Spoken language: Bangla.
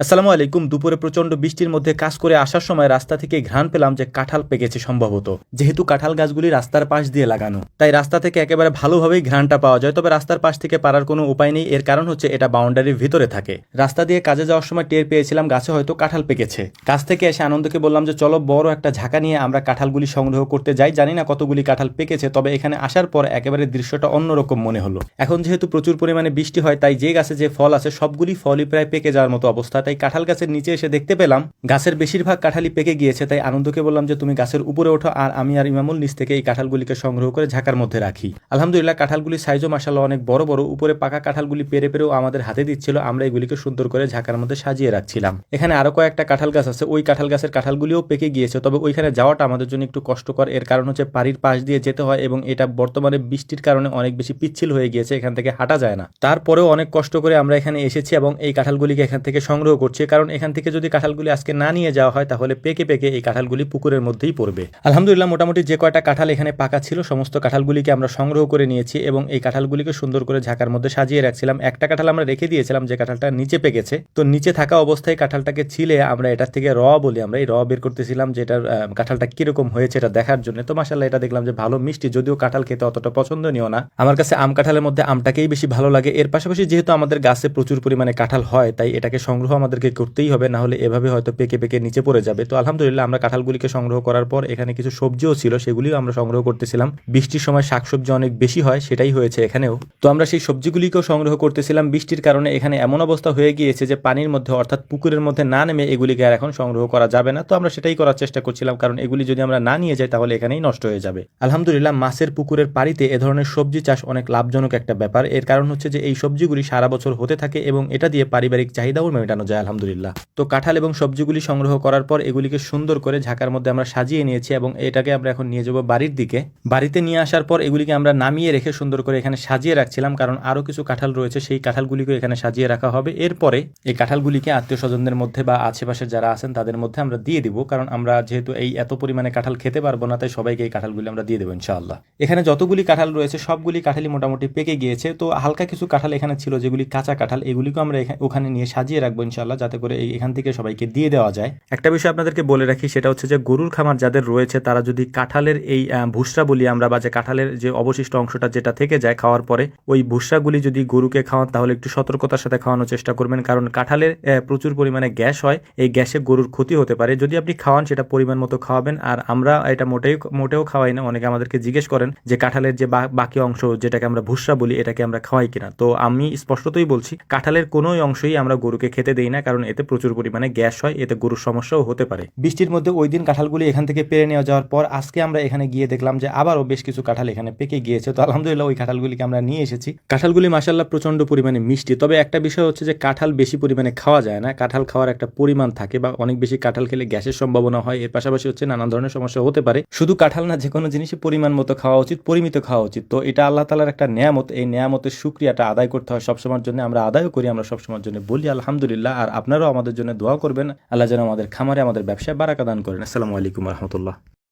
আসসালামু আলাইকুম। দুপুরে প্রচন্ড বৃষ্টির মধ্যে কাজ করে আসার সময় রাস্তা থেকে ঘ্রাণ পেলাম যে কাঁঠাল পেকেছে সম্ভবত। যেহেতু কাঁঠাল গাছগুলি রাস্তার পাশ দিয়ে লাগানো, তাই রাস্তা থেকে একেবারে ভালোভাবেই ঘ্রাণটা পাওয়া যায়। তবে রাস্তার পাশ থেকে পারার কোনো উপায় নেই, এর কারণ হচ্ছে এটা বাউন্ডারির ভিতরে থাকে। রাস্তা দিয়ে কাজে যাওয়ার সময় টের পেয়েছিলাম গাছে হয়তো কাঁঠাল পেকেছে। কাছ থেকে এসে আনন্দকে বললাম যে চলো বড় একটা ঝাঁকা নিয়ে আমরা কাঁঠালগুলি সংগ্রহ করতে যাই। জানি না কতগুলি কাঁঠাল পেকেছে, তবে এখানে আসার পর একেবারে দৃশ্যটা অন্যরকম মনে হলো। এখন যেহেতু প্রচুর পরিমাণে বৃষ্টি হয়, তাই যে গাছে যে ফল আছে সবগুলি ফলই প্রায় পেকে যাওয়ার মতো অবস্থা। তাই কাঁঠাল গাছের নিচে এসে দেখতে পেলাম গাছের বেশিরভাগ কাঁঠালই পেকে গিয়েছে। তাই আনন্দকে বললাম যে তুমি গাছের উপরে ওঠো, আর আমি আর ইমামুল নিচ থেকে এই কাঁঠালগুলিকে সংগ্রহ করে ঝাঁকার মধ্যে রাখি। আলহামদুলিল্লাহ কাঁঠালগুলির সাইজও মাশাআল্লাহ অনেক বড় বড়। উপরে পাকা কাঁঠালগুলি পেরে পেরেও আমাদের হাতে দিচ্ছিল, আমরা এগুলিকে সুন্দর করে ঝাঁকার মধ্যে সাজিয়ে রাখছিলাম। এখানে আরো কয়েকটা কাঁঠাল গাছ আছে, ওই কাঁঠাল গাছের কাঁঠালগুলিও পেকে গিয়েছে। তবে ওইখানে যাওয়াটা আমাদের জন্য একটু কষ্টকর, এর কারণ হচ্ছে বাড়ির পাশ দিয়ে যেতে হয় এবং এটা বর্তমানে বৃষ্টির কারণে অনেক বেশি পিচ্ছিল হয়ে গিয়েছে, এখান থেকে হাঁটা যায় না। তারপরেও অনেক কষ্ট করে আমরা এখানে এসেছি এবং এই কাঁঠালগুলিকে এখান থেকে সংগ্রহ করছি, কারণ এখান থেকে যদি কাঁঠালগুলি আজকে না নিয়ে যাওয়া হয় তাহলে পেকে পেকে এই কাঁঠালগুলি পুকুরের মধ্যেই পড়বে। আলহামদুলিল্লাহ মোটামুটি যে কয়টা কাঁঠাল এখানে পাকা ছিল সমস্ত কাঁঠালগুলিকে আমরা সংগ্রহ করে নিয়েছি এবং এই কাঁঠালগুলিকে সুন্দর করে ঝাঁকার মধ্যে সাজিয়ে রাখছিলাম। একটা কাঁঠাল আমরা রেখে দিয়েছিলাম যে কাঁঠালটা নিচে পেকেছে, তো নিচে থাকা অবস্থায় কাঁঠালটাকে ছিলে আমরা এটার থেকে বলি, আমরা এই বের করতেছিলাম যে এটার কাঁঠালটা কিরকম হয়েছে এটা দেখার জন্য। তো মাশাআল্লাহ এটা দেখলাম যে ভালো মিষ্টি, যদিও কাঁঠাল খেতে অতটা পছন্দনীয় না। আমার কাছে আম কাঁঠালের মধ্যে আমটাকেই বেশি ভালো লাগে। এর পাশাপাশি যেহেতু আমাদের গাছে প্রচুর পরিমাণে কাঁঠাল হয়, তাই এটাকে সংগ্রহ আমাদেরকে করতেই হবে, না হলে এভাবে হয়তো পেকে পেকে নিচে পড়ে যাবে। তো আলহামদুলিল্লাহ আমরা কাঁঠালগুলিকে সংগ্রহ করার পর এখানে কিছু সবজিও ছিল, সেগুলিও আমরা সংগ্রহ করতেছিলাম। বৃষ্টির সময় শাকসবজি অনেক বেশি হয়, সেটাই হয়েছে এখানেও। তো আমরা সেই সবজিগুলিকেও সংগ্রহ করতেছিলাম। বৃষ্টির কারণে এখানে এমন অবস্থা হয়ে গিয়েছে যে পানির মধ্যে অর্থাৎ পুকুরের মধ্যে না নেমে এগুলিকে আর এখন সংগ্রহ করা যাবে না। তো আমরা সেটাই করার চেষ্টা করছিলাম, কারণ এগুলি যদি আমরা না নিয়ে যাই তাহলে এখানেই নষ্ট হয়ে যাবে। আলহামদুলিল্লাহ মাছের পুকুরের পাড়িতে এ ধরনের সবজি চাষ অনেক লাভজনক একটা ব্যাপার। এর কারণ হচ্ছে যে এই সবজিগুলি সারা বছর হতে থাকে এবং এটা দিয়ে পারিবারিক চাহিদাও মেটানো যায় আলহামদুলিল্লাহ। তো কাঁঠাল এবং সবজিগুলি সংগ্রহ করার পর এগুলিকে সুন্দর করে ঝাঁকার মধ্যে আমরা সাজিয়ে নিয়েছি এবং এটাকে আমরা এখন নিয়ে যাব বাড়ির দিকে। বাড়িতে নিয়ে আসার পর এগুলিকে আমরা নামিয়ে রেখে সুন্দর করে এখানে সাজিয়ে রাখছিলাম, কারণ আরো কিছু কাঁঠাল রয়েছে, সেই কাঁঠালগুলিকে এখানে সাজিয়ে রাখা হবে। এরপরে এই কাঁঠালগুলিকে আত্মীয় স্বজনদের মধ্যে বা আশেপাশে যারা আছেন তাদের মধ্যে আমরা দিয়ে দিব, কারণ আমরা যেহেতু এই এত পরিমাণে কাঁঠাল খেতে পারবো না, তাই সবাইকে এই কাঁঠালগুলি আমরা দিয়ে দেবো ইনশাআল্লাহ। এখানে যতগুলি কাঁঠাল রয়েছে সবগুলি কাঁঠালই মোটামুটি পেকে গিয়েছে। তো হালকা কিছু কাঁঠাল এখানে ছিল যেগুলি কাঁচা কাঁঠাল, এগুলিকে আমরা ওখানে নিয়ে সাজিয়ে রাখবো ইনশাআল্লাহ, যাতে করে এখান থেকে সবাইকে দিয়ে দেওয়া যায়। একটা বিষয় আপনাদেরকে বলে রাখি, সেটা হচ্ছে যে গরুর খামার যাদের রয়েছে তারা যদি কাঁঠালের এই ভুসরা বলি আমরা, বা যে কাঁঠালের যে অবশিষ্ট অংশটা যেটা থেকে যায় খাওয়ার পরে, ওই ভুসরাগুলি যদি গরুকে খাওয়ান তাহলে একটু সতর্কতার সাথে খাওয়ানোর চেষ্টা করবেন, কারণ কাঁঠালের প্রচুর পরিমাণে গ্যাস হয়, এই গ্যাসে গরুর ক্ষতি হতে পারে। যদি আপনি খাওয়ান সেটা পরিমাণ মতো খাওয়াবেন। আর আমরা এটা মোটেও খাওয়াই না। অনেকে আমাদেরকে জিজ্ঞেস করেন যে কাঁঠালের যে বাকি অংশ যেটাকে আমরা ভুসরা বলি এটাকে আমরা খাওয়াই কিনা। তো আমি স্পষ্টতই বলছি কাঁঠালের কোনো অংশই আমরা গরুকে খেতে দেই না, কারণ এতে প্রচুর পরিমাণে গ্যাস হয়, এতে গরুর সমস্যাও হতে পারে। বৃষ্টির মধ্যে ওই দিন কাঁঠালগুলি এখান থেকে পেরে নেওয়া যাওয়ার পর আজকে আমরা এখানে গিয়ে দেখলাম যে আবারও বেশ কিছু কাঁঠাল এখানে পেকে গিয়েছে। তো আলহামদুলিল্লাহ ওই কাঁঠালগুলিকে আমরা নিয়ে এসেছি। কাঁঠালগুলি মাশাআল্লাহ প্রচন্ড পরিমাণে মিষ্টি। তবে একটা বিষয় হচ্ছে যে কাঁঠাল বেশি পরিমাণে খাওয়া যায় না, কাঁঠাল খাওয়ার একটা পরিমাণ থাকে, বা অনেক বেশি কাঁঠাল খেলে গ্যাসের সম্ভাবনা হয়। এর পাশাপাশি হচ্ছে নানান ধরনের সমস্যা হতে পারে। শুধু কাঁঠাল না, যে কোনো জিনিসই পরিমাণ মতো খাওয়া উচিত, পরিমিত খাওয়া উচিত। তো এটা আল্লাহ তাআলার একটা নেয়ামত, এই নেয়ামতের শুকরিয়াটা আদায় করতে হয় সবসময়ের জন্য। আমরা আদায়ও করি, আমরা সবসময়ের জন্য বলি আলহামদুলিল্লাহ। আর আপনারাও আমাদের জন্য দোয়া করবেন, আল্লাহ যেন আমাদের খামারে আমাদের ব্যবসায় বারাকা দান করেন। আসসালামু আলাইকুম রহমতুল্লাহ।